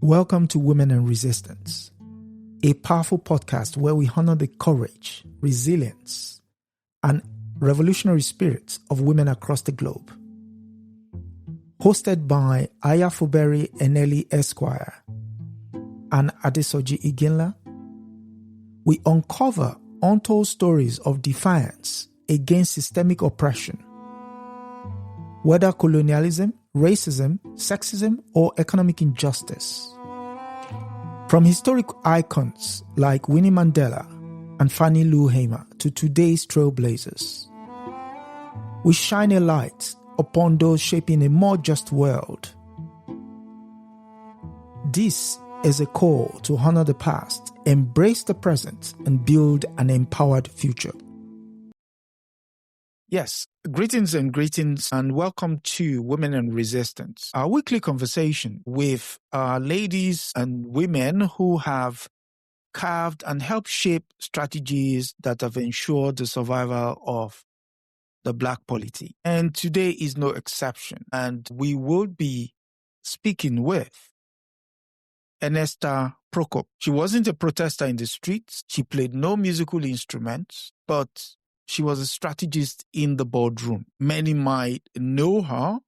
Welcome to Women and Resistance, a powerful podcast where we honor the courage, resilience, and revolutionary spirits of women across the globe. Hosted by Aya Fubara Eneli Esquire and Adesoji Iginla, we uncover untold stories of defiance against systemic oppression, whether colonialism, racism, sexism, or economic injustice. From historic icons like Winnie Mandela and Fannie Lou Hamer to today's trailblazers, we shine a light upon those shaping a more just world. This is a call to honor the past, embrace the present, and build an empowered future. Yes, greetings and welcome to Women and Resistance, our weekly conversation with ladies and women who have carved and helped shape strategies that have ensured the survival of the Black polity. And today is no exception. And we will be speaking with Ernesta Procope. She wasn't a protester in the streets. She played no musical instruments, but she was a strategist in the boardroom. Many might know her,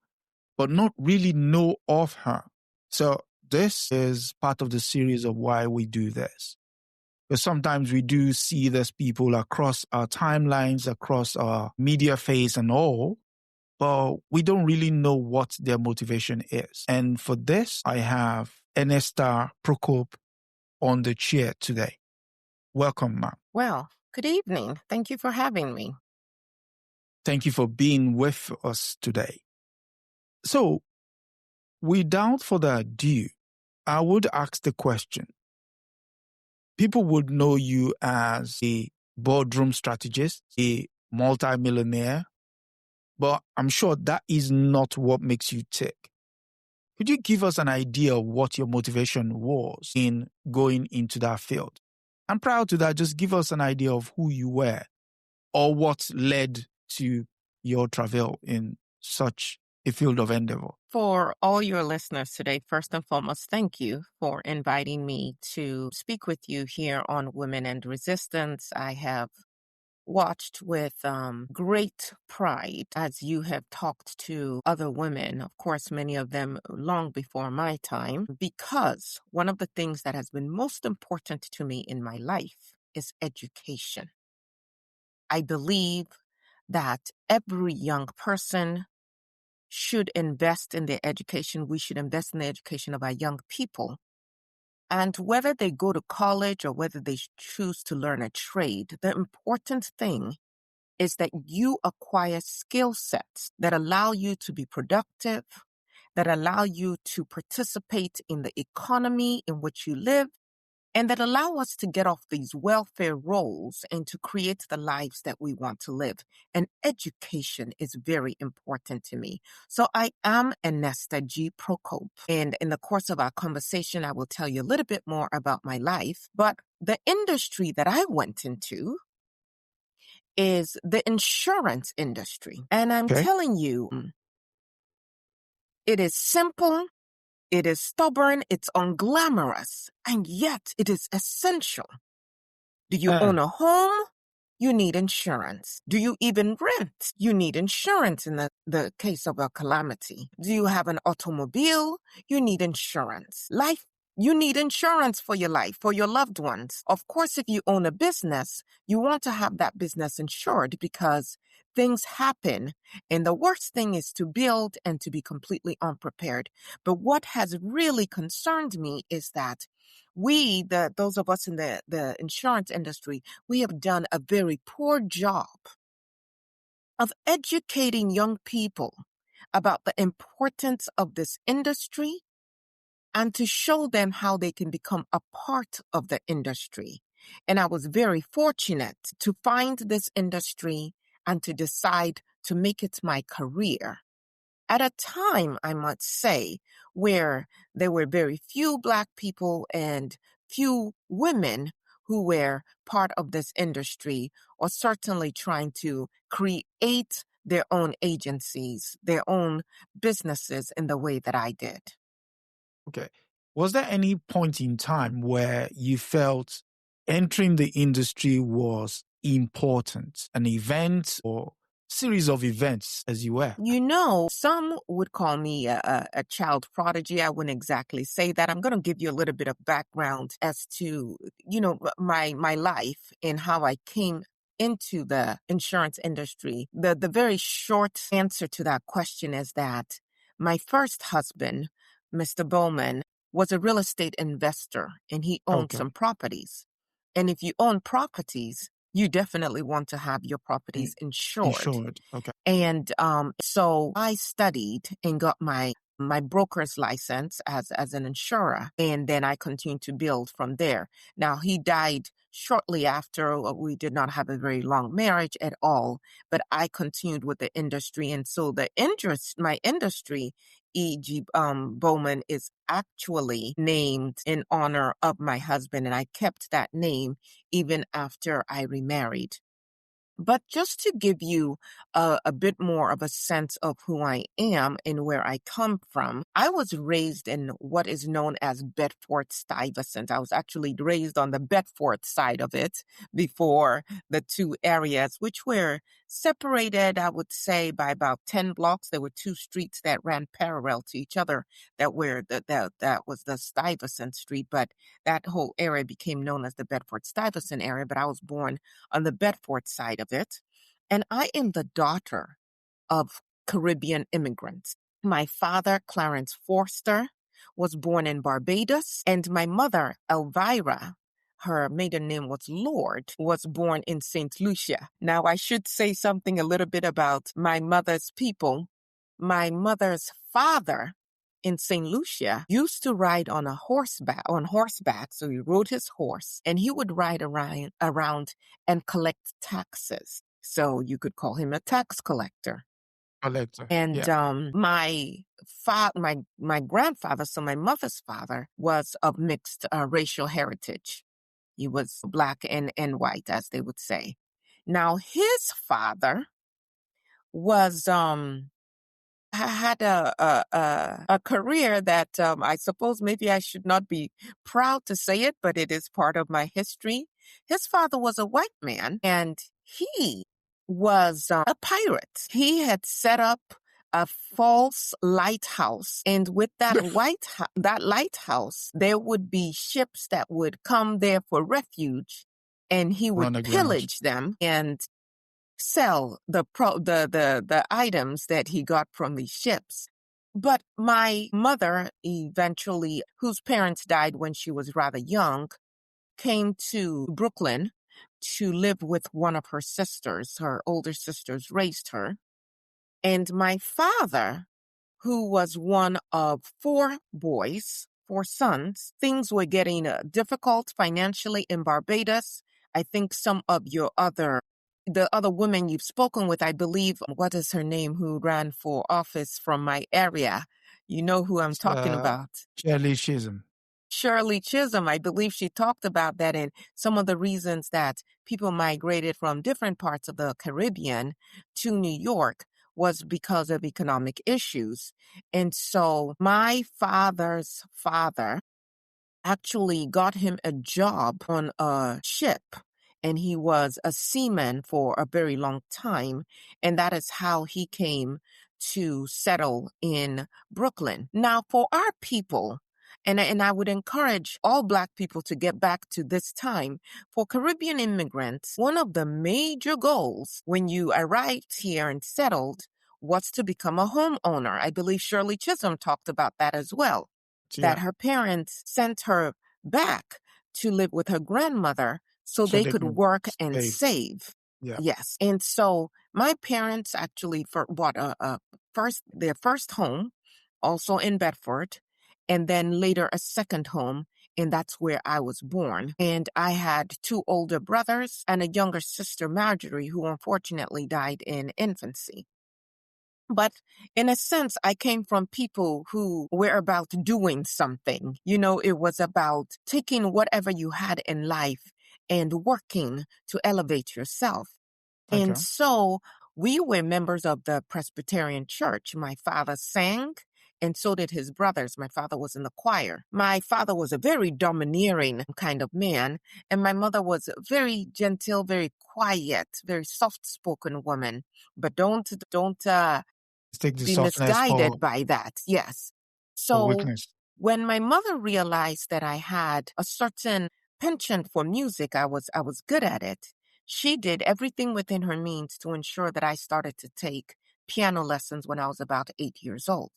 but not really know of her. So this is part of the series of why we do this. Because sometimes we do see these people across our timelines, across our media face and all, but we don't really know what their motivation is. And for this, I have Ernesta Procope on the chair today. Welcome, ma'am. Well, good evening. Thank you for having me. Thank you for being with us today. So, without further ado, I would ask the question. People would know you as a boardroom strategist, a multimillionaire, but I'm sure that is not what makes you tick. Could you give us an idea of what your motivation was in going into that field? And prior to that, just give us an idea of who you were or what led to your travel in such a field of endeavor. For all your listeners today, first and foremost, thank you for inviting me to speak with you here on Women and Resistance. I have watched with great pride as you have talked to other women, of course, many of them long before my time, because one of the things that has been most important to me in my life is education. I believe that every young person should invest in their education. We should invest in the education of our young people. And whether they go to college or whether they choose to learn a trade, the important thing is that you acquire skill sets that allow you to be productive, that allow you to participate in the economy in which you live, and that allow us to get off these welfare roles and to create the lives that we want to live. And education is very important to me. So I am Ernesta Procope. And in the course of our conversation, I will tell you a little bit more about my life. But the industry that I went into is the insurance industry. And I'm telling you, it is simple. It is stubborn, it's unglamorous, and yet it is essential. Do you own a home? You need insurance. Do you even rent? You need insurance in the case of a calamity. Do you have an automobile? You need insurance. Life, you need insurance for your life, for your loved ones. Of course, if you own a business, you want to have that business insured because things happen. And the worst thing is to build and to be completely unprepared. But what has really concerned me is that those of us in the insurance industry, we have done a very poor job of educating young people about the importance of this industry and to show them how they can become a part of the industry. And I was very fortunate to find this industry and to decide to make it my career. At a time, I must say, where there were very few Black people and few women who were part of this industry, or certainly trying to create their own agencies, their own businesses in the way that I did. Okay. Was there any point in time where you felt entering the industry was important, an event or series of events as you were? Some would call me a child prodigy. I wouldn't exactly say that. I'm going to give you a little bit of background as to, my life and how I came into the insurance industry. The very short answer to that question is that my first husband, Mr. Bowman, was a real estate investor and he owned Okay. some properties. And if you own properties, you definitely want to have your properties insured. Insured. Okay. And so I studied and got my broker's license as an insurer, and then I continued to build from there. Now he died shortly after. We did not have a very long marriage at all, but I continued with the industry, and so my industry, E.G. Bowman, is actually named in honor of my husband, and I kept that name even after I remarried. But just to give you a bit more of a sense of who I am and where I come from, I was raised in what is known as Bedford-Stuyvesant. I was actually raised on the Bedford side of it before the two areas, which were separated, I would say, by about 10 blocks. There were two streets that ran parallel to each other that was the Stuyvesant Street, but that whole area became known as the Bedford-Stuyvesant area. But I was born on the Bedford side of it. And I am the daughter of Caribbean immigrants. My father, Clarence Forster, was born in Barbados, and my mother, Elvira, her maiden name was Lord, was born in St. Lucia. Now, I should say something a little bit about my mother's people. My mother's father in St. Lucia used to ride on horseback. So he rode his horse and he would ride around and collect taxes. So you could call him a tax collector. Collector. And Yeah. my grandfather, so my mother's father, was of mixed racial heritage. He was black and white, as they would say. Now his father was had a career that I suppose maybe I should not be proud to say it, but it is part of my history. His father was a white man, and he was a pirate. He had set up a false lighthouse, and with that lighthouse, there would be ships that would come there for refuge, and he would Run aground. pillage them and sell the items that he got from these ships. But my mother eventually, whose parents died when she was rather young, came to Brooklyn to live with one of her sisters. Her older sisters raised her. And my father, who was one of four sons, things were getting difficult financially in Barbados. I think some of the other women you've spoken with, I believe, what is her name, who ran for office from my area? You know who I'm talking about. Shirley Chisholm. Shirley Chisholm, I believe she talked about that, and some of the reasons that people migrated from different parts of the Caribbean to New York was because of economic issues. And so my father's father actually got him a job on a ship, and he was a seaman for a very long time, and that is how he came to settle in Brooklyn. Now, for our people, and I would encourage all Black people to get back to this time. For Caribbean immigrants, one of the major goals when you arrived here and settled was to become a homeowner. I believe Shirley Chisholm talked about that as well. That her parents sent her back to live with her grandmother so they could work and save. Yeah. Yes. And so my parents actually bought their first home, also in Bedford, and then later a second home, and that's where I was born. And I had two older brothers and a younger sister, Marjorie, who unfortunately died in infancy. But in a sense, I came from people who were about doing something. It was about taking whatever you had in life and working to elevate yourself. Okay. And so we were members of the Presbyterian Church. My father sang and so did his brothers. My father was in the choir. My father was a very domineering kind of man, and my mother was a very gentle, very quiet, very soft-spoken woman. But don't Take the be softness misguided by that. Yes. for So weakness. when my mother realized that I had a certain penchant for music, I was good at it. She did everything within her means to ensure that I started to take piano lessons when I was about 8 years old.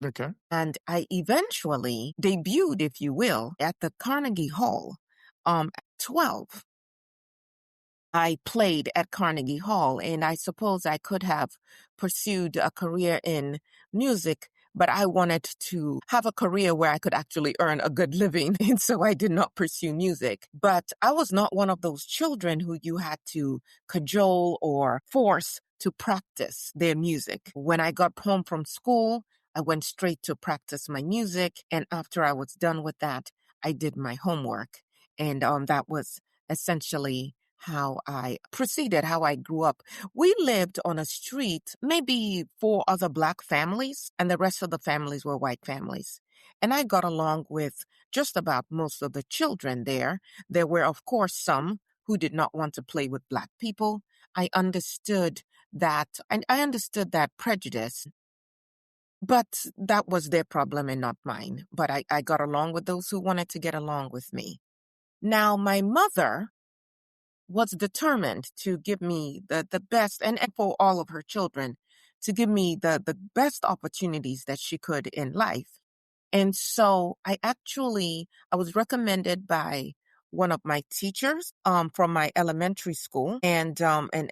Okay. And I eventually debuted, if you will, at the Carnegie Hall at 12. I played at Carnegie Hall, and I suppose I could have pursued a career in music, but I wanted to have a career where I could actually earn a good living, and so I did not pursue music. But I was not one of those children who you had to cajole or force to practice their music. When I got home from school, I went straight to practice my music, and after I was done with that, I did my homework, and that was essentially how I proceeded, how I grew up. We lived on a street, maybe 4 other Black families, and the rest of the families were white families. And I got along with just about most of the children there. There were, of course, some who did not want to play with Black people. I understood that, and I understood that prejudice, but that was their problem and not mine. But I got along with those who wanted to get along with me. Now, my mother was determined to give me the best, and for all of her children, to give me the best opportunities that she could in life. And so I was recommended by one of my teachers from my elementary school and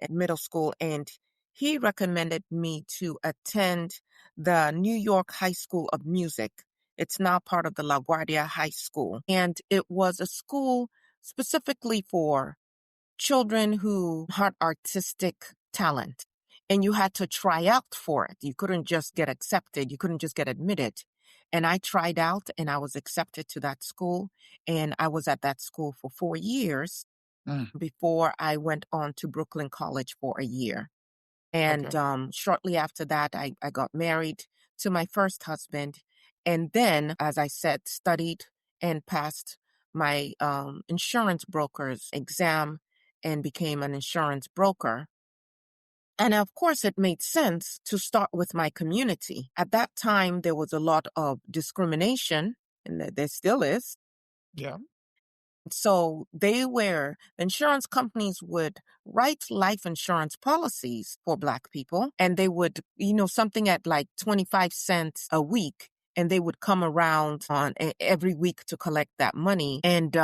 middle school, and he recommended me to attend the New York High School of Music. It's now part of the LaGuardia High School, and it was a school specifically for children who had artistic talent, and you had to try out for it. You couldn't just get accepted. You couldn't just get admitted. And I tried out and I was accepted to that school. And I was at that school for 4 years Mm. before I went on to Brooklyn College for a year. And Okay. shortly after that, I got married to my first husband. And then, as I said, studied and passed my insurance broker's exam and became an insurance broker. And of course, it made sense to start with my community. At that time, there was a lot of discrimination, and there still is. Yeah. So insurance companies would write life insurance policies for Black people, and they would, something at like 25 cents a week, and they would come around on every week to collect that money. And,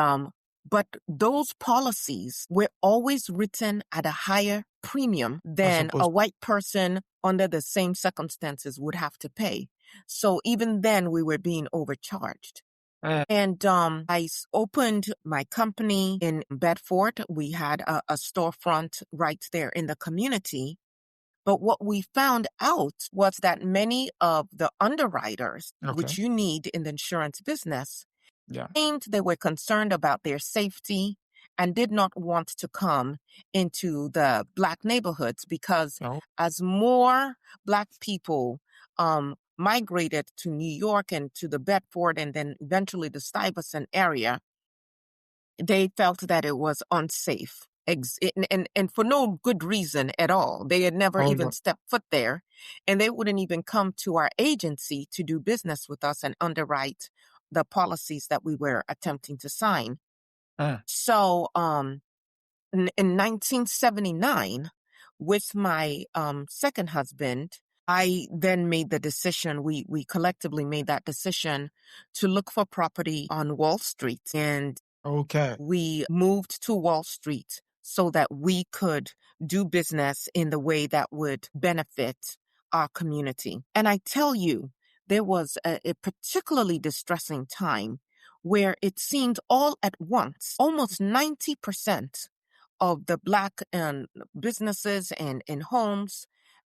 but those policies were always written at a higher premium As than a opposed. white person under the same circumstances would have to pay. So even then we were being overcharged. And I opened my company in Bedford. We had a storefront right there in the community. But what we found out was that many of the underwriters, Okay. which you need in the insurance business, Yeah. claimed they were concerned about their safety and did not want to come into the Black neighborhoods because Oh. as more Black people migrated to New York and to the Bedford and then eventually the Stuyvesant area, they felt that it was unsafe. And for no good reason at all. They had never Oh, even stepped foot there, and they wouldn't even come to our agency to do business with us and underwrite the policies that we were attempting to sign. So in 1979, with my second husband, I then made the decision, we collectively made that decision to look for property on Wall Street. And okay. we moved to Wall Street so that we could do business in the way that would benefit our community. And I tell you, there was a particularly distressing time where it seemed all at once, almost 90% of the Black businesses and in homes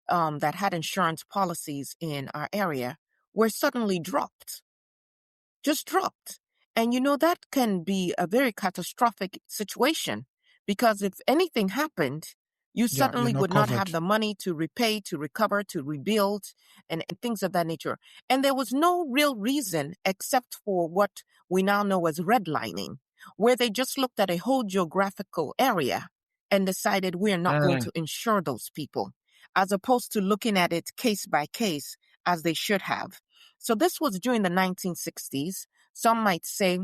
that had insurance policies in our area were suddenly dropped, just dropped. And that can be a very catastrophic situation because if anything happened, you Yeah, you're suddenly not would not covered. have the money to repay, to recover, to rebuild, and things of that nature. And there was no real reason except for what we now know as redlining, where they just looked at a whole geographical area and decided we are not going to insure those people, as opposed to looking at it case by case as they should have. So this was during the 1960s. Some might say,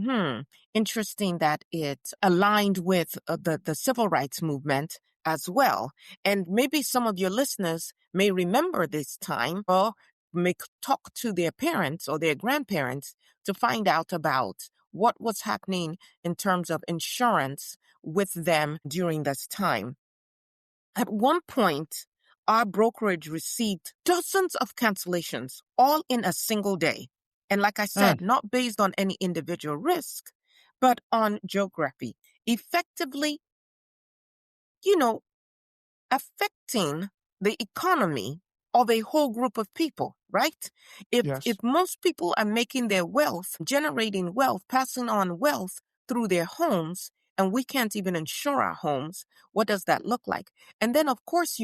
interesting that it aligned with the civil rights movement as well. And maybe some of your listeners may remember this time or may talk to their parents or their grandparents to find out about what was happening in terms of insurance with them during this time. At one point, our brokerage received dozens of cancellations, all in a single day. And like I said, not based on any individual risk, but on geography, effectively, affecting the economy of a whole group of people, right? If Yes. most people are making their wealth, generating wealth, passing on wealth through their homes, and we can't even insure our homes, what does that look like? And then, of course,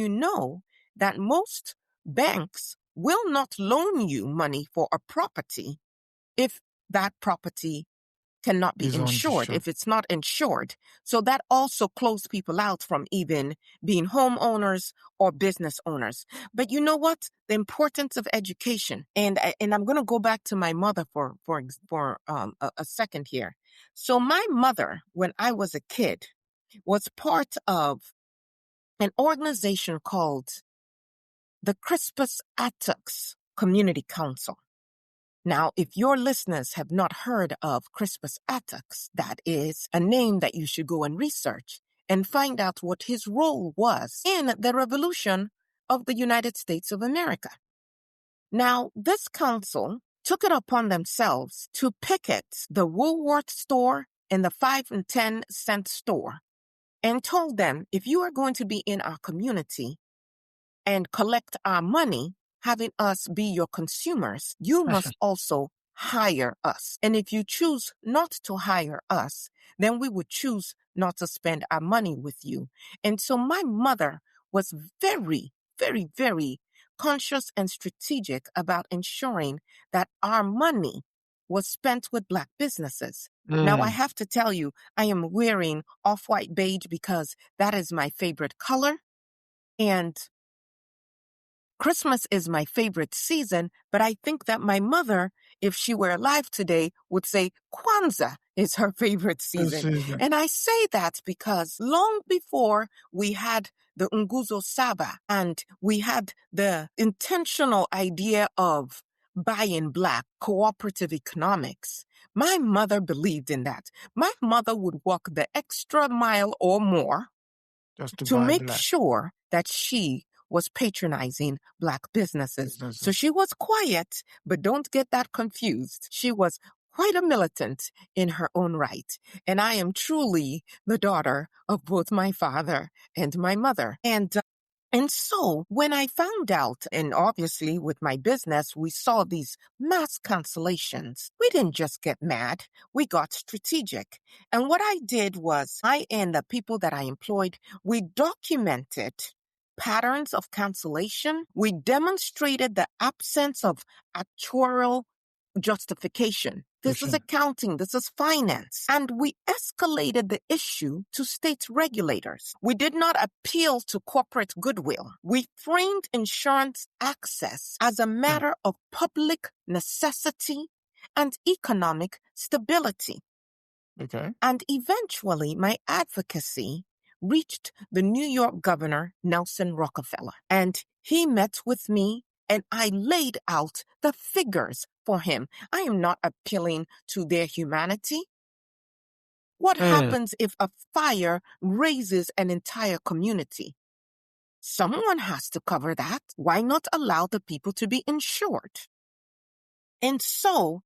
that most banks will not loan you money for a property if that property cannot be insured, if it's not insured. So that also closed people out from even being homeowners or business owners. But you know what? The importance of education. And I'm going to go back to my mother for a second here. So my mother, when I was a kid, was part of an organization called the Crispus Attucks Community Council. Now, if your listeners have not heard of Crispus Attucks, that is a name that you should go and research and find out what his role was in the revolution of the United States of America. Now, this council took it upon themselves to picket the Woolworth store and the 5 and 10 cent store and told them, if you are going to be in our community and collect our money, having us be your consumers, you must also hire us. And if you choose not to hire us, then we would choose not to spend our money with you. And so my mother was very, very, very conscious and strategic about ensuring that our money was spent with Black businesses. Now, I have to tell you, I am wearing off-white beige because that is my favorite color. And Christmas is my favorite season, but I think that my mother, if she were alive today, would say Kwanzaa is her favorite season. And I say that because long before we had the Nguzo Saba and we had the intentional idea of buying Black cooperative economics, my mother believed in that. My mother would walk the extra mile or more just to make sure that she was patronizing Black businesses. So she was quiet, but don't get that confused. She was quite a militant in her own right. And I am truly the daughter of both my father and my mother. And so when I found out, and obviously with my business, we saw these mass cancellations, we didn't just get mad, we got strategic. And what I did was, I and the people that I employed, we documented patterns of cancellation. We demonstrated the absence of actuarial justification. This is accounting, this is finance. And we escalated the issue to state regulators. We did not appeal to corporate goodwill. We framed insurance access as a matter of public necessity and economic stability. Okay. And eventually, my advocacy reached the New York governor, Nelson Rockefeller, and he met with me and I laid out the figures for him. I am not appealing to their humanity. What happens if a fire raises an entire community? Someone has to cover that. Why not allow the people to be insured? And so,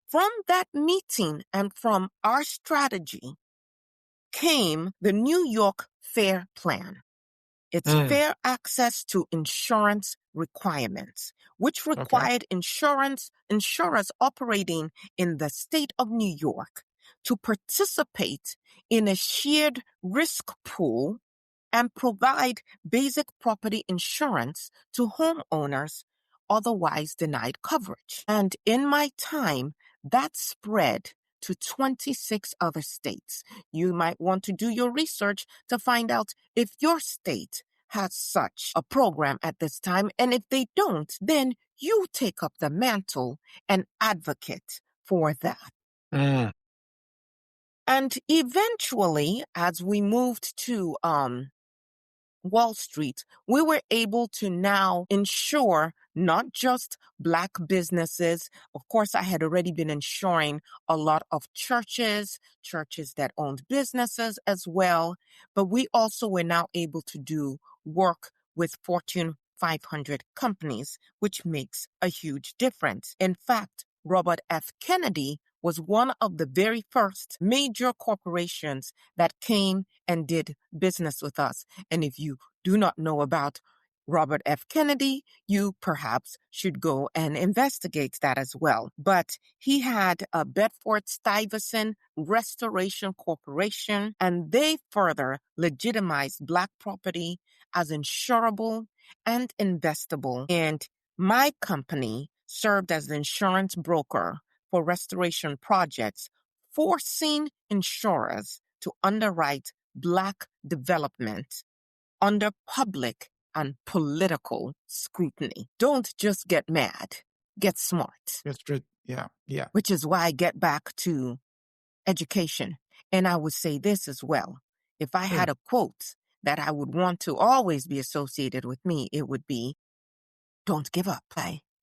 from that meeting and from our strategy came the New York FAIR Plan. It's fair access to insurance requirements, which required insurers operating in the state of New York to participate in a shared risk pool and provide basic property insurance to homeowners otherwise denied coverage. And in my time, that spread to 26 other states. You might want to do your research to find out if your state has such a program at this time. And if they don't, then you take up the mantle and advocate for that. Mm. And eventually, as we moved to Wall Street, we were able to now insure not just Black businesses. Of course, I had already been insuring a lot of churches that owned businesses as well. But we also were now able to do work with Fortune 500 companies, which makes a huge difference. In fact, Robert F. Kennedy was one of the very first major corporations that came and did business with us. And if you do not know about Robert F. Kennedy, you perhaps should go and investigate that as well. But he had a Bedford-Stuyvesant Restoration Corporation, and they further legitimized Black property as insurable and investable. And my company served as the insurance broker for restoration projects, forcing insurers to underwrite Black development under public and political scrutiny. Don't just get mad, get smart. That's true. Yeah. Which is why I get back to education. And I would say this as well. If I had a quote that I would want to always be associated with me, it would be, don't give up.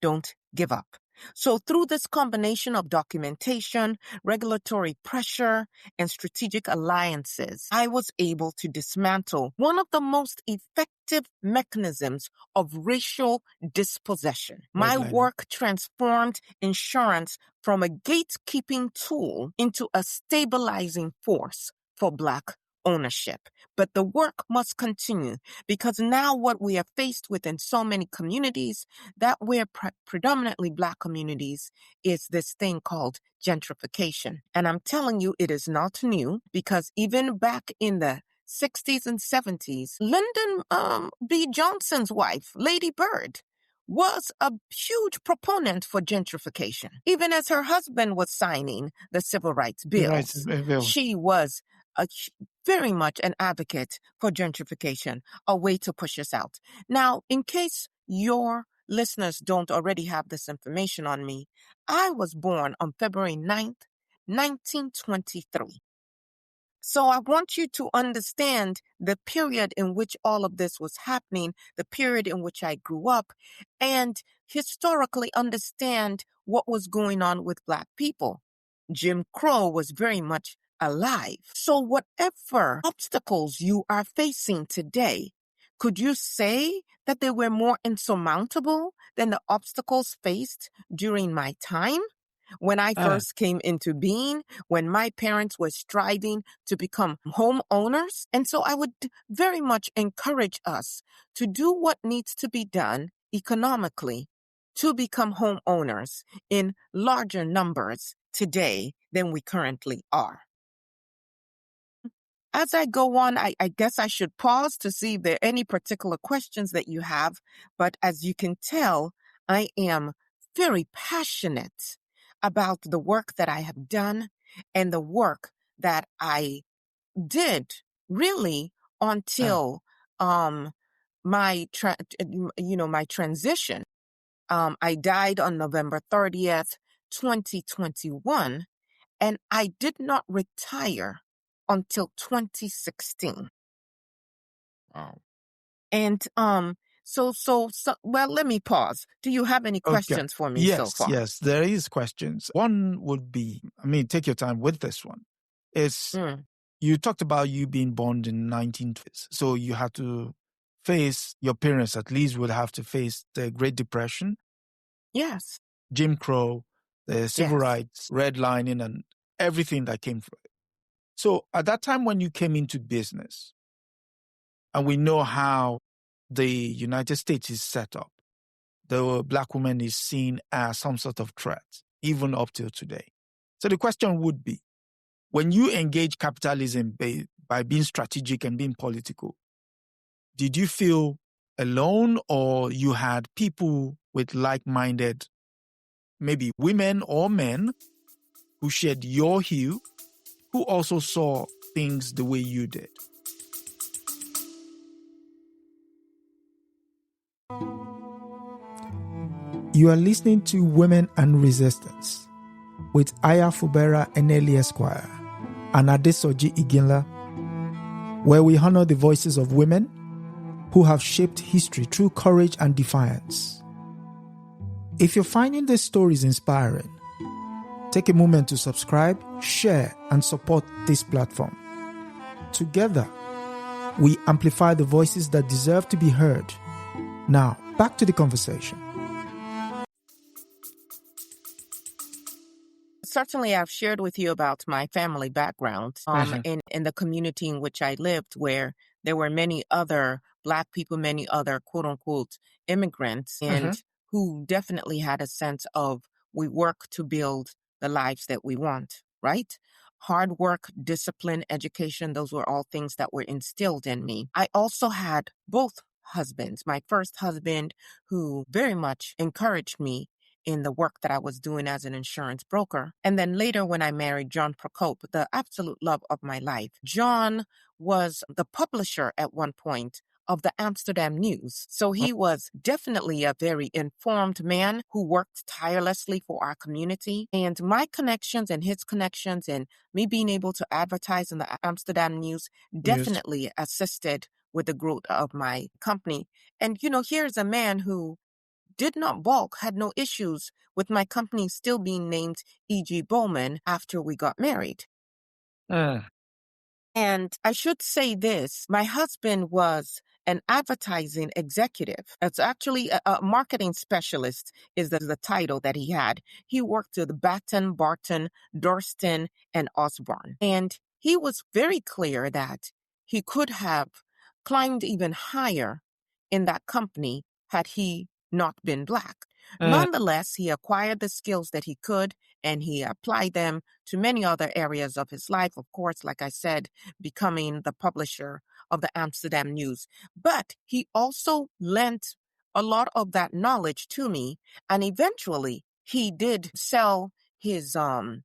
Don't give up. So through this combination of documentation, regulatory pressure, and strategic alliances, I was able to dismantle one of the most effective mechanisms of racial dispossession. My work transformed insurance from a gatekeeping tool into a stabilizing force for Black ownership. But the work must continue, because now what we are faced with in so many communities that we're predominantly Black communities is this thing called gentrification. And I'm telling you, it is not new, because even back in the 60s and 70s, Lyndon B. Johnson's wife, Lady Bird, was a huge proponent for gentrification. Even as her husband was signing the civil rights bills, she was very much an advocate for gentrification, a way to push us out. Now, in case your listeners don't already have this information on me, I was born on February 9th, 1923. So I want you to understand the period in which all of this was happening, the period in which I grew up, and historically understand what was going on with Black people. Jim Crow was very much alive. So whatever obstacles you are facing today, could you say that they were more insurmountable than the obstacles faced during my time? When I first came into being, when my parents were striving to become homeowners. And so I would very much encourage us to do what needs to be done economically to become homeowners in larger numbers today than we currently are. As I go on, I guess I should pause to see if there are any particular questions that you have. But as you can tell, I am very passionate about the work that I have done and the work that I did really until my transition. I died on November 30th, 2021, and I did not retire until 2016. Wow. And so well, let me pause. Do you have any questions for me so far? Yes, there is questions. One would be, take your time with this one. You talked about you being born in 1920s, so you had to face, your parents at least would have to face the Great Depression. Yes. Jim Crow, the civil rights, redlining, and everything that came from it. So at that time when you came into business, and we know how the United States is set up, the Black woman is seen as some sort of threat, even up till today. So the question would be, when you engage capitalism by being strategic and being political, did you feel alone, or you had people with like-minded, maybe women or men, who shared your hue, who also saw things the way you did? You are listening to Women and Resistance with Aya Fubara Eneli Esquire and Adesoji Iginla, where we honor the voices of women who have shaped history through courage and defiance. If you're finding these stories inspiring, take a moment to subscribe, share, and support this platform. Together, we amplify the voices that deserve to be heard. Now, back to the conversation. Certainly, I've shared with you about my family background in the community in which I lived, where there were many other Black people, many other quote-unquote immigrants, and who definitely had a sense of, we work to build the lives that we want, right? Hard work, discipline, education, those were all things that were instilled in me. I also had both husbands. My first husband, who very much encouraged me in the work that I was doing as an insurance broker. And then later when I married John Procope, the absolute love of my life. John was the publisher at one point of the Amsterdam News. So he was definitely a very informed man who worked tirelessly for our community. And my connections and his connections and me being able to advertise in the Amsterdam News definitely assisted with the growth of my company. And, here's a man who did not balk, had no issues with my company still being named E.G. Bowman after we got married. And I should say this, my husband was an advertising executive. It's actually a marketing specialist is the title that he had. He worked with Batten, Barton, Durston, and Osborne. And he was very clear that he could have climbed even higher in that company had he not been Black. Nonetheless, he acquired the skills that he could, and he applied them to many other areas of his life. Of course, like I said, becoming the publisher of the Amsterdam News. But he also lent a lot of that knowledge to me, and eventually he did sell his part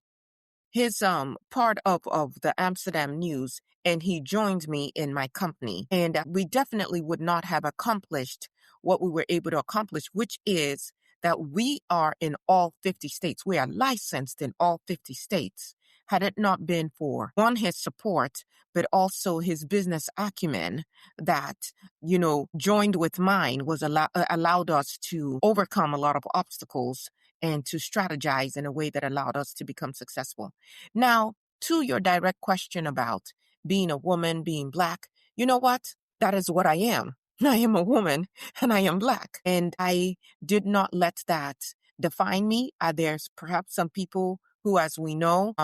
of the Amsterdam News, and he joined me in my company. And we definitely would not have accomplished what we were able to accomplish, which is that we are in all 50 states. We are licensed in all 50 states. Had it not been for, one, his support, but also his business acumen that, joined with mine was allowed us to overcome a lot of obstacles and to strategize in a way that allowed us to become successful. Now, to your direct question about being a woman, being Black, you know what? That is what I am. I am a woman and I am Black. And I did not let that define me. There's perhaps some people who, as we know,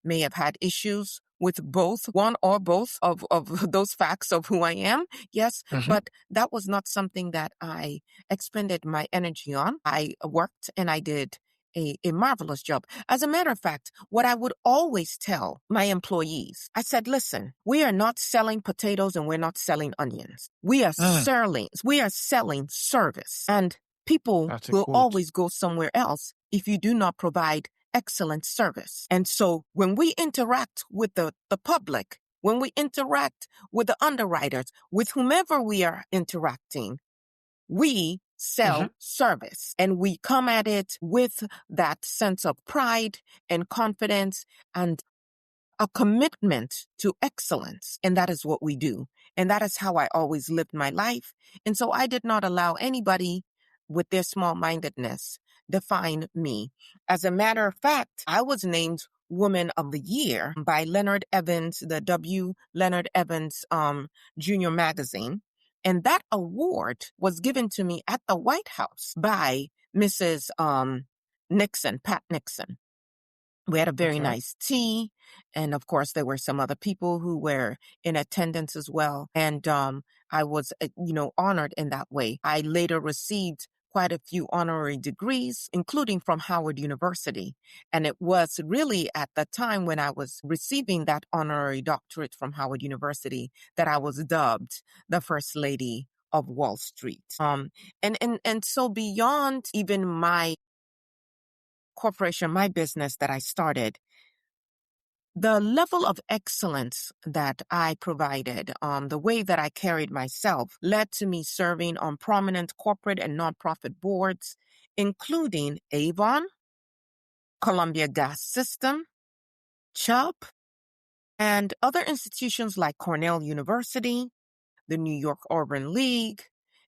may have had issues with both, one or both of those facts of who I am. Yes, but that was not something that I expended my energy on. I worked and I did a marvelous job. As a matter of fact, what I would always tell my employees, I said, listen, we are not selling potatoes and we're not selling onions. We are selling service. And people will always go somewhere else if you do not provide excellent service. And so when we interact with the public, when we interact with the underwriters, with whomever we are interacting, we sell service, and we come at it with that sense of pride and confidence and a commitment to excellence. And that is what we do. And that is how I always lived my life. And so I did not allow anybody with their small-mindedness define me. As a matter of fact, I was named Woman of the Year by Leonard Evans, the W. Leonard Evans Junior magazine. And that award was given to me at the White House by Mrs. Nixon, Pat Nixon. We had a very nice tea. And of course, there were some other people who were in attendance as well. And I was, honored in that way. I later received quite a few honorary degrees, including from Howard University. And it was really at the time when I was receiving that honorary doctorate from Howard University that I was dubbed the First Lady of Wall Street. And so beyond even my corporation, my business that I started, the level of excellence that I provided, the way that I carried myself, led to me serving on prominent corporate and nonprofit boards, including Avon, Columbia Gas System, Chubb, and other institutions like Cornell University, the New York Urban League.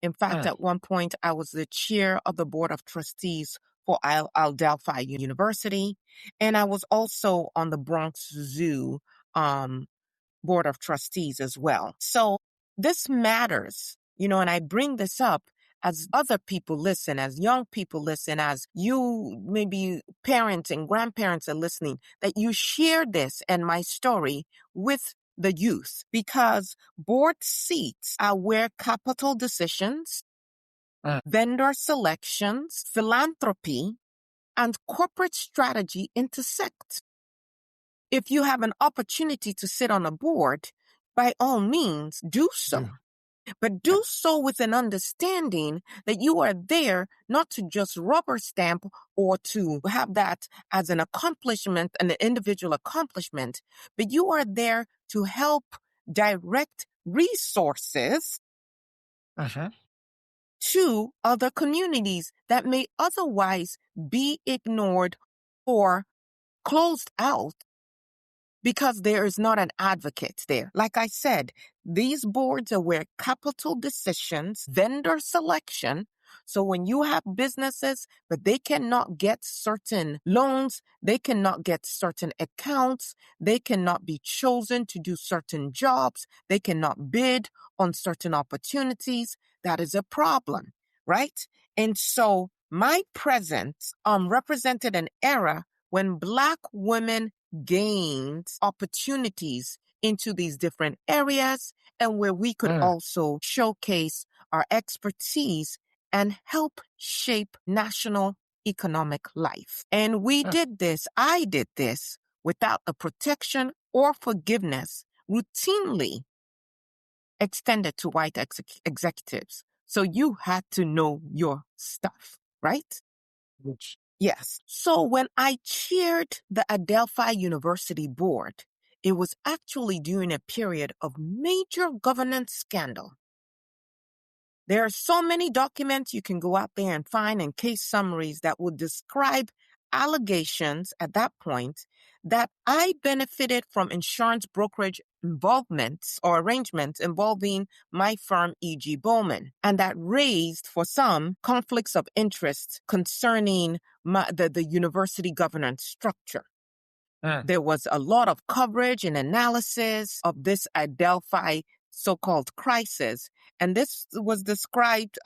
In fact, at one point, I was the chair of the board of trustees for Adelphi University, and I was also on the Bronx Zoo board of trustees as well. So this matters, and I bring this up as other people listen, as young people listen, as you, maybe parents and grandparents are listening, that you share this and my story with the youth, because board seats are where capital decisions, vendor selections, philanthropy, and corporate strategy intersect. If you have an opportunity to sit on a board, by all means, do so. Yeah. But do so with an understanding that you are there not to just rubber stamp or to have that as an accomplishment, an individual accomplishment, but you are there to help direct resources to other communities that may otherwise be ignored or closed out because there is not an advocate there. Like I said, these boards are where capital decisions, vendor selection. So when you have businesses, but they cannot get certain loans, they cannot get certain accounts, they cannot be chosen to do certain jobs, they cannot bid on certain opportunities, that is a problem, right? And so my presence represented an era when Black women gained opportunities into these different areas, and where we could also showcase our expertise and help shape national economic life. And I did this without the protection or forgiveness routinely extended to white executives. So you had to know your stuff, right? Which Yes. So when I chaired the Adelphi University board, it was actually during a period of major governance scandal. There are so many documents you can go out there and find, and case summaries that would describe allegations at that point that I benefited from insurance brokerage involvements or arrangements involving my firm, E.G. Bowman, and that raised for some conflicts of interest concerning the university governance structure. There was a lot of coverage and analysis of this Adelphi so-called crisis. And this was described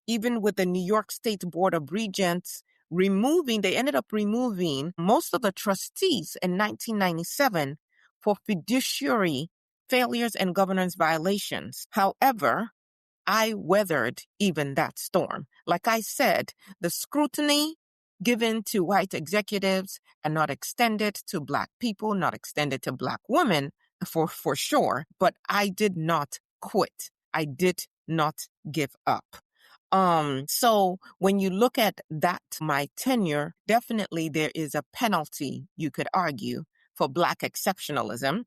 even with the New York State Board of Regents they ended up removing most of the trustees in 1997 for fiduciary failures and governance violations. However, I weathered even that storm. Like I said, the scrutiny given to white executives and not extended to Black people, not extended to Black women for sure, but I did not quit. I did not give up. So when you look at that, my tenure, definitely there is a penalty, you could argue, for Black exceptionalism,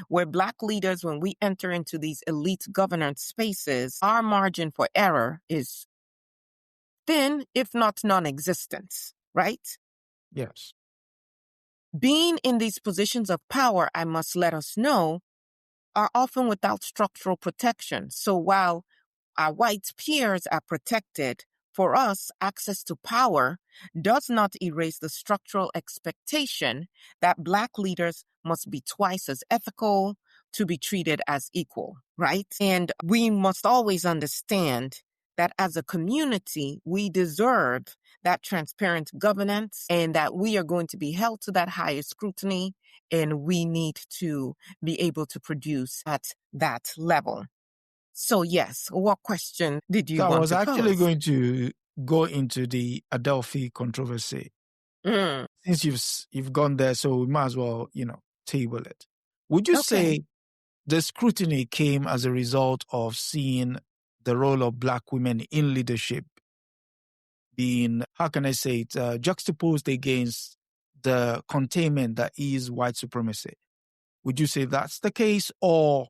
where Black leaders, when we enter into these elite governance spaces, our margin for error is thin, if not non-existent, right? yes. Being in these positions of power, I must let us know, are often without structural protection. So while our white peers are protected, for us, access to power does not erase the structural expectation that Black leaders must be twice as ethical to be treated as equal, right? And we must always understand that as a community, we deserve that transparent governance and that we are going to be held to that higher scrutiny, and we need to be able to produce at that level. So yes, what question did you So I want was to actually pose? going to go into the Adelphi controversy. Mm, Since you've gone there, so we might as well, table it. Would you okay. say the scrutiny came as a result of seeing the role of Black women in leadership being, how can I say it, juxtaposed against the containment that is white supremacy? Would you say that's the case, or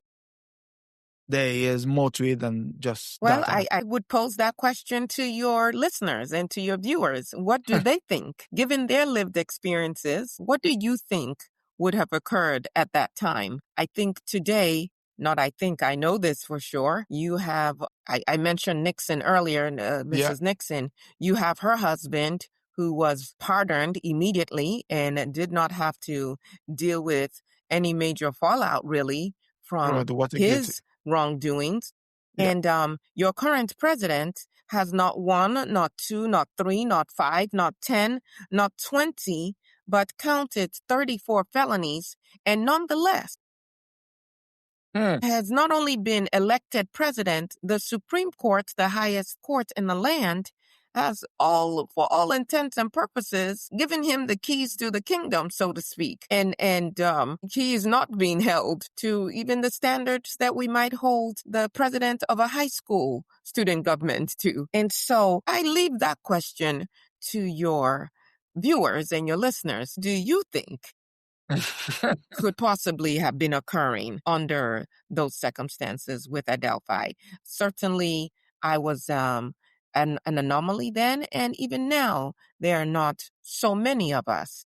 there is more to it than just Well, that? I would pose that question to your listeners and to your viewers. What do they think? Given their lived experiences, what do you think would have occurred at that time? I think today, not I think, I know this for sure. You have, I mentioned Nixon earlier, Yeah, Mrs. Nixon. You have her husband who was pardoned immediately and did not have to deal with any major fallout really from the Watergate. his wrongdoings. Yeah. And your current president has not one, not two, not three, not five, not 10, not 20, but counted 34 felonies, and nonetheless Hmm. has not only been elected president, the Supreme Court, the highest court in the land, has for all intents and purposes, given him the keys to the kingdom, so to speak. And he is not being held to even the standards that we might hold the president of a high school student government to. And so I leave that question to your viewers and your listeners. Do you think could possibly have been occurring under those circumstances with Adelphi? Certainly, I was an anomaly then, and even now, there are not so many of us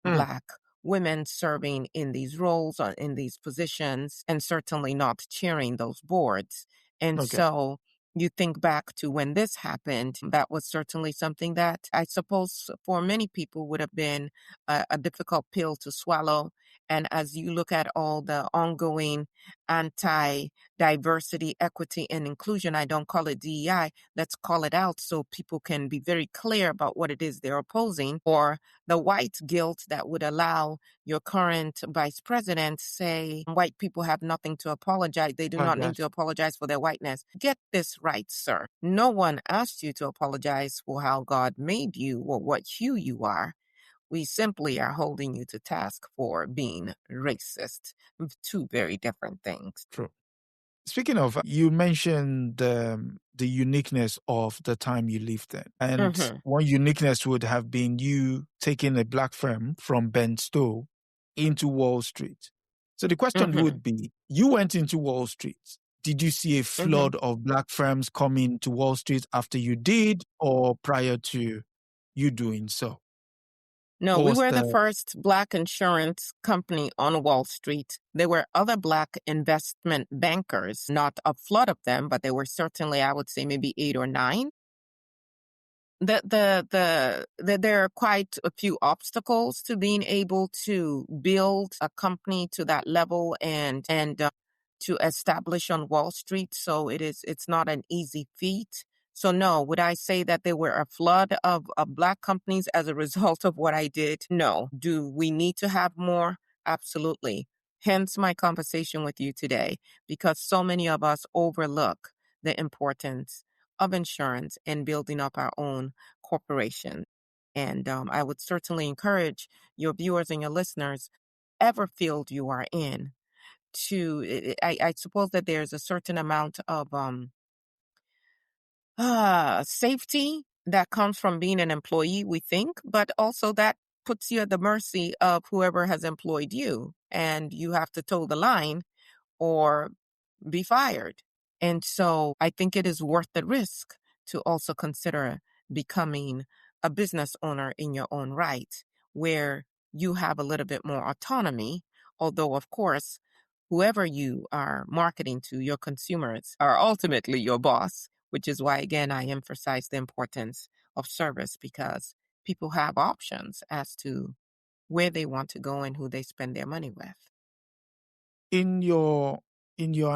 Hmm. Black women serving in these roles or in these positions, and certainly not chairing those boards. And Okay. so you think back to when this happened, that was certainly something that I suppose for many people would have been a difficult pill to swallow. And as you look at all the ongoing anti-diversity, equity, and inclusion, I don't call it DEI, let's call it out so people can be very clear about what it is they're opposing, or the white guilt that would allow your current vice president say white people have nothing to apologize. They do not need to apologize for their whiteness. Get this right, sir. No one asked you to apologize for how God made you or what hue you are. We simply are holding you to task for being racist. Two very different things. True. Speaking of, you mentioned the uniqueness of the time you lived in. And Mm-hmm. one uniqueness would have been you taking a Black firm from Ben Stowe into Wall Street. So the question Mm-hmm. would be, you went into Wall Street. Did you see a Mm-hmm. flood of Black firms coming to Wall Street after you did, or prior to you doing so? No, What we was were the the first Black insurance company on Wall Street. There were other Black investment bankers, not a flood of them, but there were certainly, I would say, maybe 8 or 9. There are quite a few obstacles to being able to build a company to that level and to establish on Wall Street. So it's not an easy feat. So no, would I say that there were a flood of Black companies as a result of what I did? No. Do we need to have more? Absolutely. Hence my conversation with you today, because so many of us overlook the importance of insurance and building up our own corporation. And I would certainly encourage your viewers and your listeners, ever field you are in, I suppose that there's a certain amount of safety that comes from being an employee, we think, but also that puts you at the mercy of whoever has employed you, and you have to toe the line or be fired. And so I think it is worth the risk to also consider becoming a business owner in your own right, where you have a little bit more autonomy. Although, of course, whoever you are marketing to, your consumers are ultimately your boss, which is why, again, I emphasize the importance of service, because people have options as to where they want to go and who they spend their money with. in your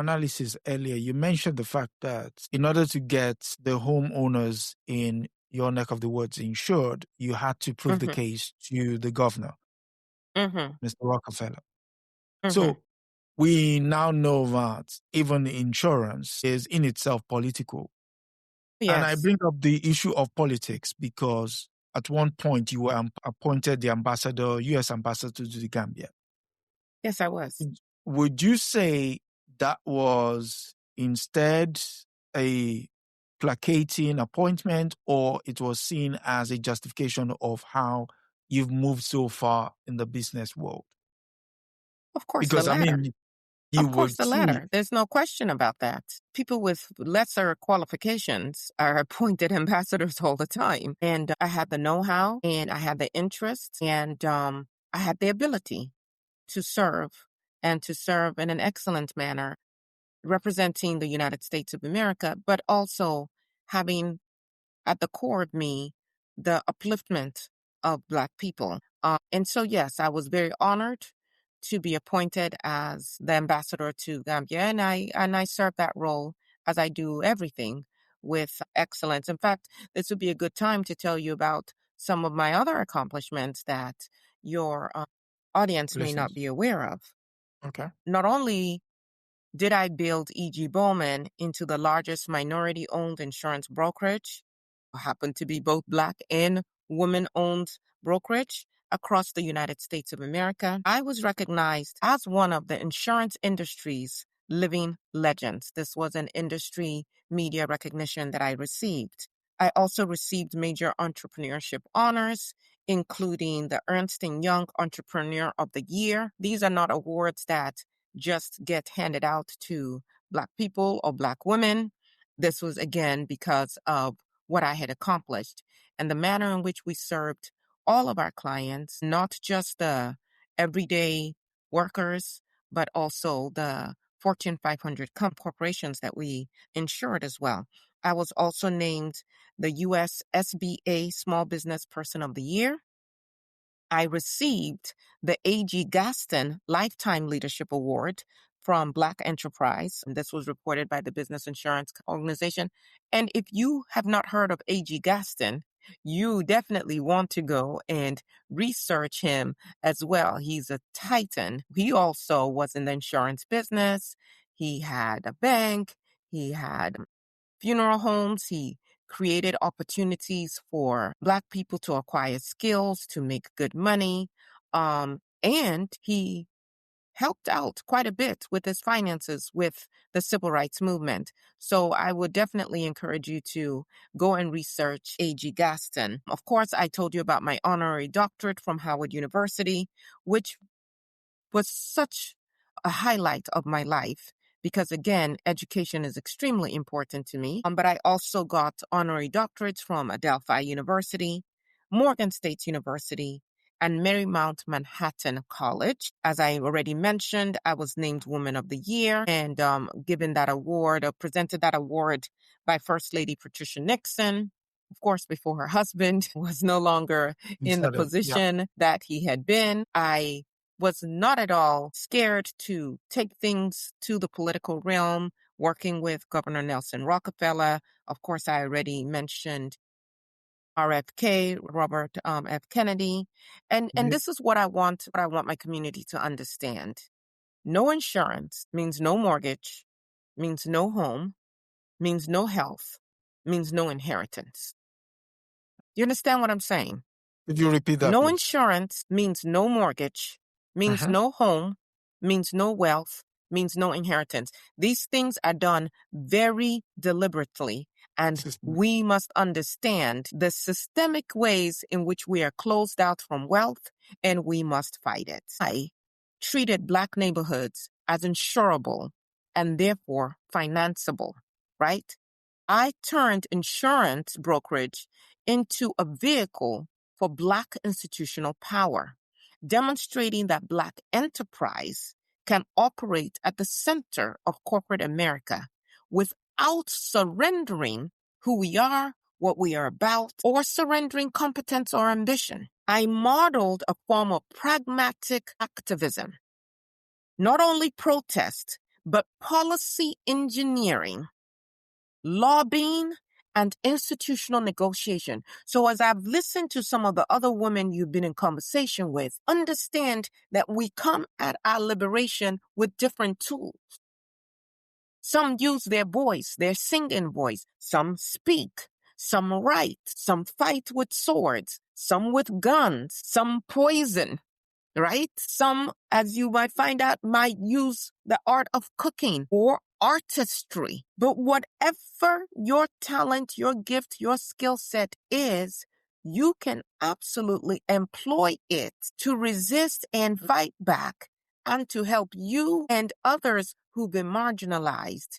analysis earlier, you mentioned the fact that in order to get the homeowners in your neck of the woods insured, you had to prove the Mm-hmm. case to the governor, Mm-hmm. Mr. Rockefeller. Mm-hmm. So we now know that even insurance is in itself political. And I Yes. bring up the issue of politics because at one point you were appointed the ambassador, U.S. ambassador to the Gambia. Yes, I was. Would you say that was instead a placating appointment, or it was seen as a justification of how you've moved so far in the business world? Of course, the Because, I latter. mean, you Of course, would the see, latter. There's no question about that. People with lesser qualifications are appointed ambassadors all the time. And I had the know-how and I had the interest and I had the ability to serve and to serve in an excellent manner, representing the United States of America, but also having at the core of me the upliftment of Black people. And so, yes, I was very honored to be appointed as the ambassador to Gambia, and I serve that role as I do everything with excellence. In fact, this would be a good time to tell you about some of my other accomplishments that your audience may not listen, be aware of. okay, Not only did I build E.G. Bowman into the largest minority-owned insurance brokerage, happened to be both Black and woman-owned brokerage across the United States of America. I was recognized as one of the insurance industry's living legends. This was an industry media recognition that I received. I also received major entrepreneurship honors, including the Ernst & Young Entrepreneur of the Year. These are not awards that just get handed out to Black people or Black women. This was, again, because of what I had accomplished and the manner in which we served all of our clients, not just the everyday workers, but also the Fortune 500 corporations that we insured as well. I was also named the U.S. SBA Small Business Person of the Year. I received the A.G. Gaston Lifetime Leadership Award from Black Enterprise. And this was reported by the Business Insurance Organization. And if you have not heard of A.G. Gaston, you definitely want to go and research him as well. He's a titan. He also was in the insurance business. He had a bank. He had funeral homes. He created opportunities for Black people to acquire skills, to make good money. And he helped out quite a bit with his finances with the civil rights movement. So I would definitely encourage you to go and research A.G. Gaston. Of course, I told you about my honorary doctorate from Howard University, which was such a highlight of my life because, again, education is extremely important to me. But I also got honorary doctorates from Adelphi University, Morgan State University, and Marymount Manhattan College. As I already mentioned, I was named Woman of the Year and given that award, or presented that award by First Lady Patricia Nixon. Of course, before her husband was no longer in the instead of, yeah, position that he had been. I was not at all scared to take things to the political realm, working with Governor Nelson Rockefeller. Of course, I already mentioned RFK, Robert F. Kennedy. And yeah, this is what I want my community to understand. No insurance means no mortgage, means no home, means no health, means no inheritance. You understand what I'm saying? could you repeat that, No please? insurance means no mortgage, means Uh-huh. no home, means no wealth, means no inheritance. These things are done very deliberately, and System. we must understand the systemic ways in which we are closed out from wealth, and we must fight it. I treated Black neighborhoods as insurable and therefore financeable, right? I turned insurance brokerage into a vehicle for Black institutional power, demonstrating that Black enterprise can operate at the center of corporate America without surrendering who we are, what we are about, or surrendering competence or ambition. I modeled a form of pragmatic activism, not only protest, but policy engineering, lobbying, and institutional negotiation. So as I've listened to some of the other women you've been in conversation with, understand that we come at our liberation with different tools. Some use their voice, their singing voice. Some speak. Some write. Some fight with swords. Some with guns. Some poison. Right? Some, as you might find out, might use the art of cooking or artistry. But whatever your talent, your gift, your skill set is, you can absolutely employ it to resist and fight back and to help you and others who've been marginalized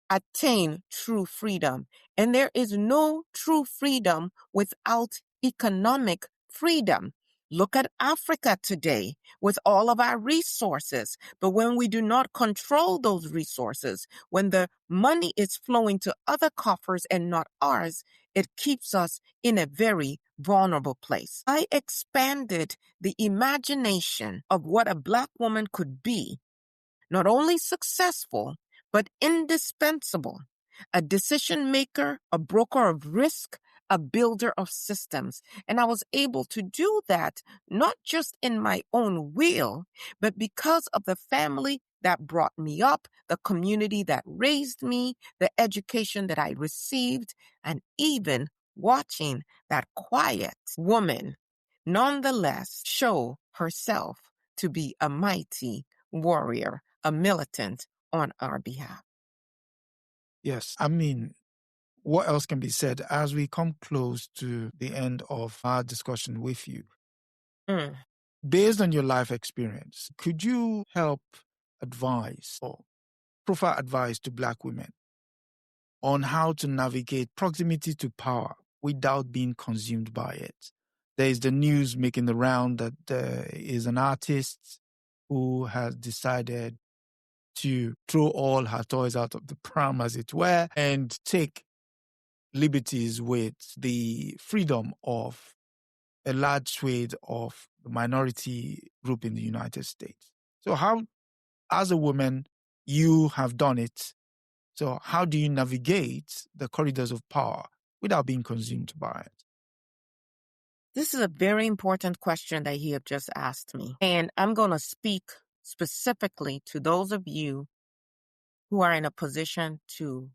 attain true freedom. And there is no true freedom without economic freedom. Look at Africa today with all of our resources. But when we do not control those resources, when the money is flowing to other coffers and not ours, it keeps us in a very vulnerable place. I expanded the imagination of what a Black woman could be, not only successful, but indispensable. A decision maker, a broker of risk, a builder of systems. And I was able to do that not just in my own will, but because of the family that brought me up, the community that raised me, the education that I received, and even watching that quiet woman nonetheless show herself to be a mighty warrior, a militant on our behalf. Yes, I mean, what else can be said as we come close to the end of our discussion with you? Based on your life experience, could you help advise or provide advice to Black women on how to navigate proximity to power without being consumed by it? There is the news making the round that there is an artist who has decided to throw all her toys out of the pram, as it were, and take liberties with the freedom of a large swathe of the minority group in the United States. So how, as a woman, you have done it. So how do you navigate the corridors of power without being consumed by it? This is a very important question that you have just asked me. And I'm going to speak specifically to those of you who are in a position to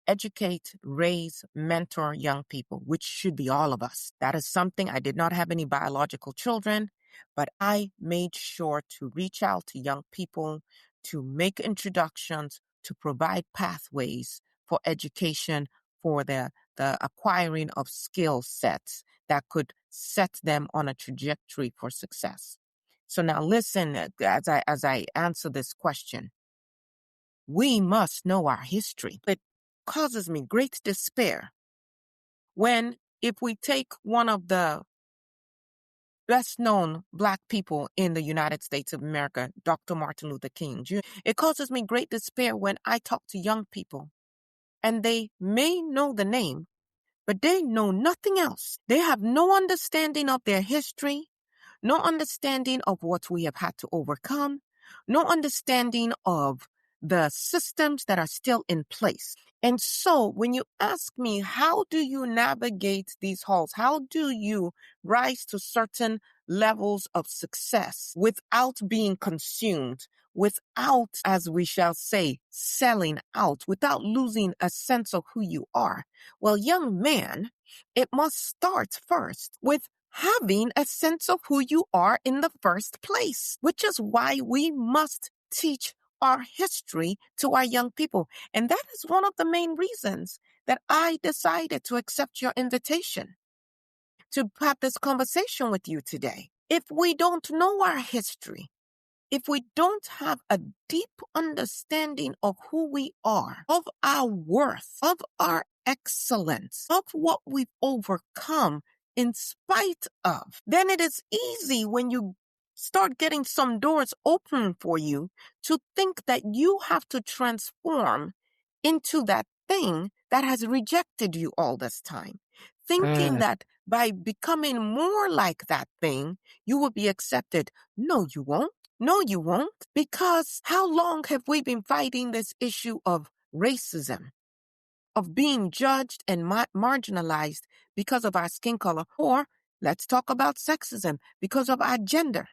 educate, raise, mentor young people, which should be all of us. That is something. I did not have any biological children, but I made sure to reach out to young people, to make introductions, to provide pathways for education, for the acquiring of skill sets that could set them on a trajectory for success. So now listen, as I answer this question, we must know our history. It causes me great despair when, if we take one of the best known Black people in the United States of America, Dr. Martin Luther King Jr., it causes me great despair when I talk to young people and they may know the name, but they know nothing else. They have no understanding of their history, no understanding of what we have had to overcome, no understanding of the systems that are still in place. And so when you ask me, how do you navigate these halls? How do you rise to certain levels of success without being consumed, without, as we shall say, selling out, without losing a sense of who you are? Well, young man, it must start first with having a sense of who you are in the first place, which is why we must teach our history to our young people. And that is one of the main reasons that I decided to accept your invitation to have this conversation with you today. If we don't know our history, if we don't have a deep understanding of who we are, of our worth, of our excellence, of what we've overcome in spite of, then it is easy when you start getting some doors open for you to think that you have to transform into that thing that has rejected you all this time. Thinking that by becoming more like that thing, you will be accepted. No, you won't. No, you won't. Because how long have we been fighting this issue of racism, of being judged and marginalized because of our skin color? Or let's talk about sexism, because of our gender.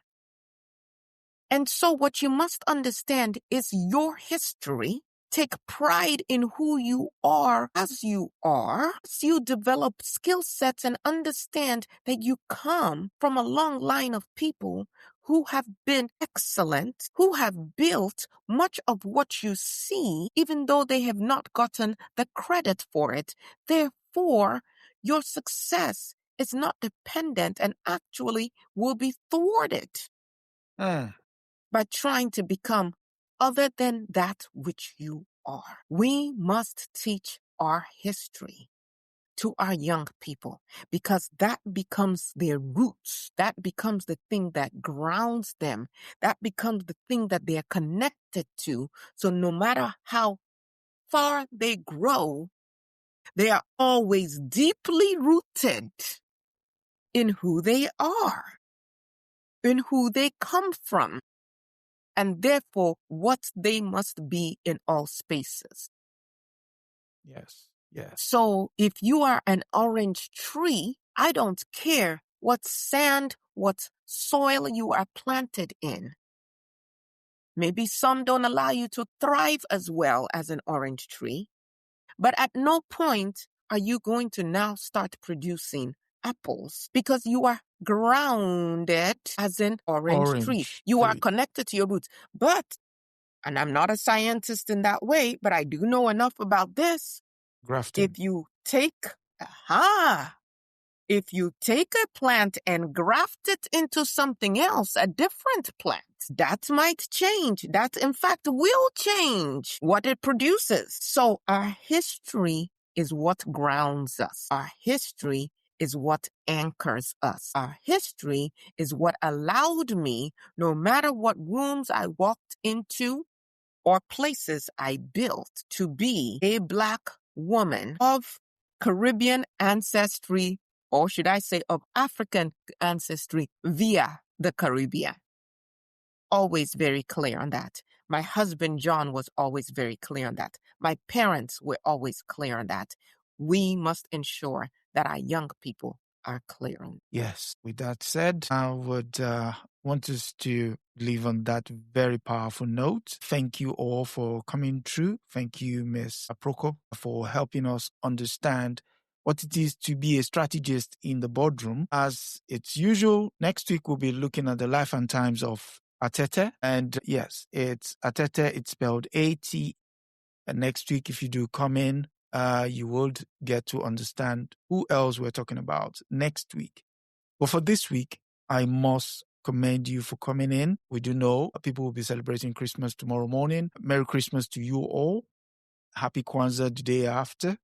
And so what you must understand is your history. Take pride in who you are as you are. As you develop skill sets and understand that you come from a long line of people who have been excellent, who have built much of what you see, even though they have not gotten the credit for it. Therefore, your success is not dependent and actually will be thwarted by trying to become other than that which you are. We must teach our history to our young people because that becomes their roots. That becomes the thing that grounds them. That becomes the thing that they are connected to. So no matter how far they grow, they are always deeply rooted in who they are, in who they come from, and therefore what they must be in all spaces. Yes, yes. So if you are an orange tree, I don't care what sand, what soil you are planted in. Maybe some don't allow you to thrive as well as an orange tree, but at no point are you going to now start producing apples because you are grounded as an orange tree. You are connected to your roots. But, and I'm not a scientist in that way, but I do know enough about this. Grafting. If you take a plant and graft it into something else, a different plant, that might change. That, in fact, will change what it produces. So our history is what grounds us. Our history is what anchors us. Our history is what allowed me, no matter what rooms I walked into or places I built, to be a Black woman of Caribbean ancestry, or should I say of African ancestry via the Caribbean. Always very clear on that. My husband, John, was always very clear on that. My parents were always clear on that. We must ensure that our young people are clear on that. Yes. With that said, I would want us to leave on that very powerful note. Thank you all for coming through. Thank you, Ms. Procope, for helping us understand what it is to be a strategist in the boardroom. As it's usual, next week we'll be looking at the life and times of Atete. And yes, it's Atete. It's spelled A-T. And next week, if you do come in, you would get to understand who else we're talking about next week. But for this week, I must commend you for coming in. We do know people will be celebrating Christmas tomorrow morning. Merry Christmas to you all. Happy Kwanzaa the day after.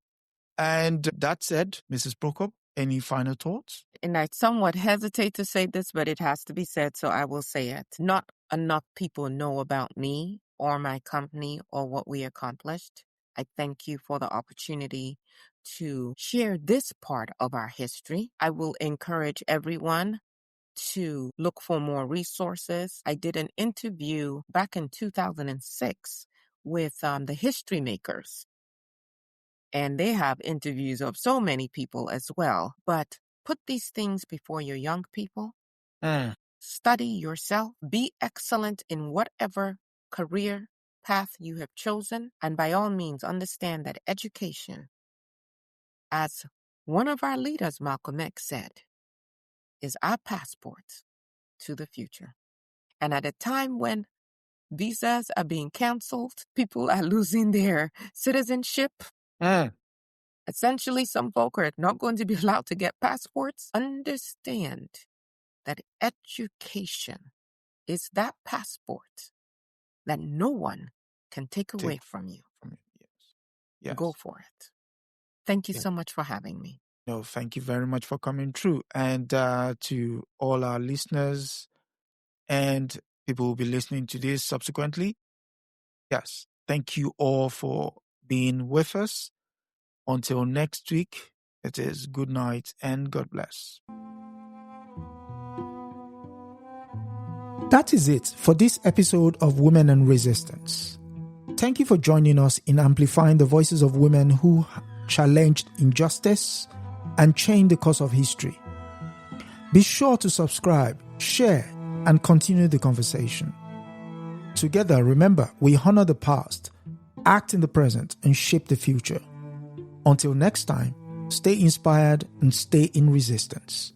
And that said, Mrs. Procope, any final thoughts? And I somewhat hesitate to say this, but it has to be said, so I will say it. Not enough people know about me or my company or what we accomplished. I thank you for the opportunity to share this part of our history. I will encourage everyone to look for more resources. I did an interview back in 2006 with the history makers. And they have interviews of so many people as well. But put these things before your young people. Study yourself. Be excellent in whatever career path you have chosen. And by all means, understand that education, as one of our leaders, Malcolm X, said, is our passport to the future. And at a time when visas are being canceled, people are losing their citizenship. Essentially, some folk are not going to be allowed to get passports. Understand that education is that passport that no one can take away from you. Yes. Go for it. Thank you so much for having me. No, thank you very much for coming through. And to all our listeners and people who will be listening to this subsequently, yes, thank you all for being with us. Until next week, it is good night and God bless. That is it for this episode of Women and Resistance. Thank you for joining us in amplifying the voices of women who challenged injustice and changed the course of history. Be sure to subscribe, share, and continue the conversation. Together, remember, we honor the past, act in the present, and shape the future. Until next time, stay inspired and stay in resistance.